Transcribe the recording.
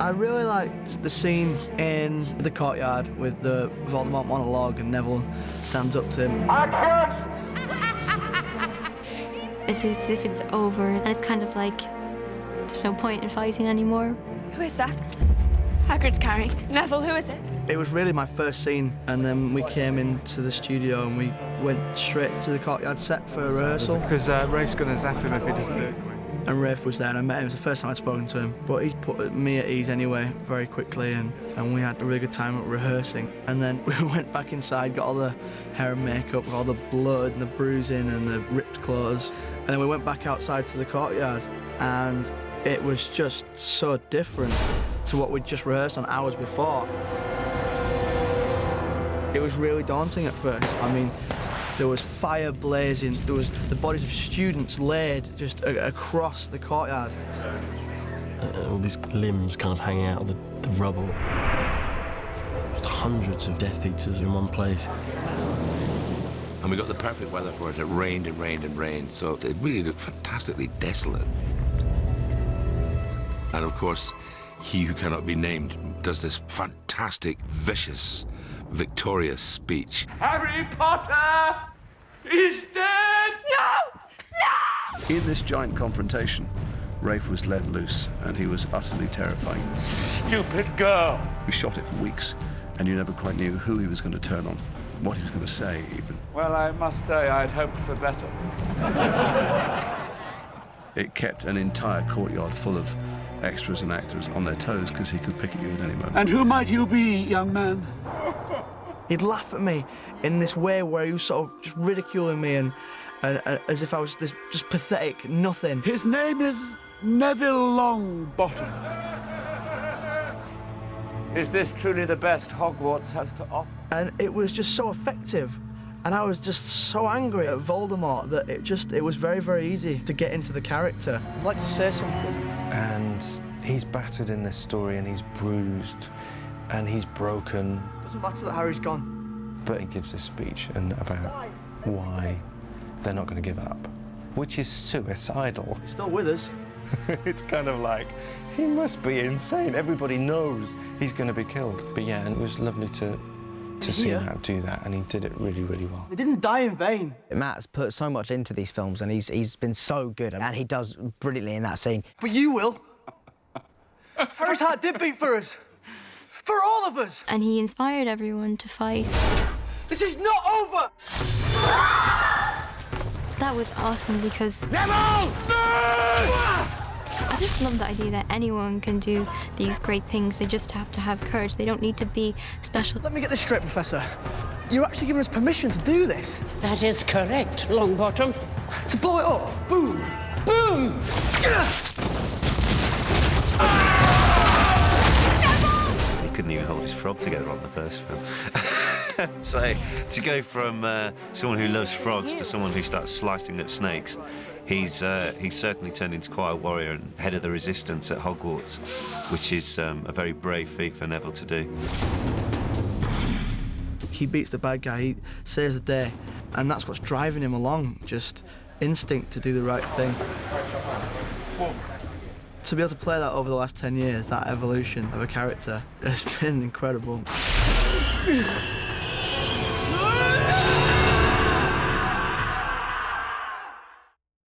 I really liked the scene in the courtyard with the Voldemort monologue and Neville stands up to him. Action! It's as if it's over, and it's kind of like there's no point in fighting anymore. Who is that? Hagrid's carrying. Neville, who is it? It was really my first scene, and then we came into the studio and we went straight to the courtyard set for a rehearsal. Because Rafe's going to zap him if he doesn't do it. And Rafe was there, and I met him. It was the first time I'd spoken to him. But he put me at ease anyway, very quickly, and we had a really good time rehearsing. And then we went back inside, got all the hair and makeup, with all the blood and the bruising and the ripped clothes. And then we went back outside to the courtyard, and it was just so different to what we'd just rehearsed on hours before. It was really daunting at first. I mean, there was fire blazing, there was the bodies of students laid just across the courtyard. All these limbs kind of hanging out of the rubble. Just hundreds of Death Eaters in one place. And we got the perfect weather for it. It rained and rained and rained, so it really looked fantastically desolate. And of course, he who cannot be named does this fantastic, vicious, victorious speech. Harry Potter is dead! No! No! In this giant confrontation, Rafe was let loose, and he was utterly terrifying. Stupid girl! We shot it for weeks, and you never quite knew who he was going to turn on, what he was going to say, even. Well, I must say I'd hoped for better. It kept an entire courtyard full of extras and actors on their toes because he could pick at you at any moment. And who might you be, young man? He'd laugh at me in this way where he was sort of just ridiculing me and as if I was this just pathetic nothing. His name is Neville Longbottom. Is this truly the best Hogwarts has to offer? And it was just so effective. And I was just so angry at Voldemort that it was very, very easy to get into the character. I'd like to say something. And he's battered in this story, and he's bruised, and he's broken. Doesn't matter that Harry's gone. But he gives this speech about why they're not going to give up, which is suicidal. He's still with us. It's kind of like, he must be insane. Everybody knows he's going to be killed. But yeah, and it was lovely to see him how to do that, and he did it really, really well. They didn't die in vain. Matt's put so much into these films, and he's been so good, and he does brilliantly in that scene. But you will. Harry's heart did beat for us. For all of us. And he inspired everyone to fight. This is not over! That was awesome because... Neville! I just love the idea that anyone can do these great things. They just have to have courage. They don't need to be special. Let me get this straight, Professor. You're actually giving us permission to do this. That is correct, Longbottom. To blow it up. Boom. Boom! He couldn't even hold his frog together on the first film. So to go from someone who loves frogs to someone who starts slicing up snakes, he's certainly turned into quite a warrior and head of the resistance at Hogwarts, which is a very brave feat for Neville to do. He beats the bad guy, he saves the day, and that's what's driving him along, just instinct to do the right thing. To be able to play that over the last 10 years, that evolution of a character, has been incredible.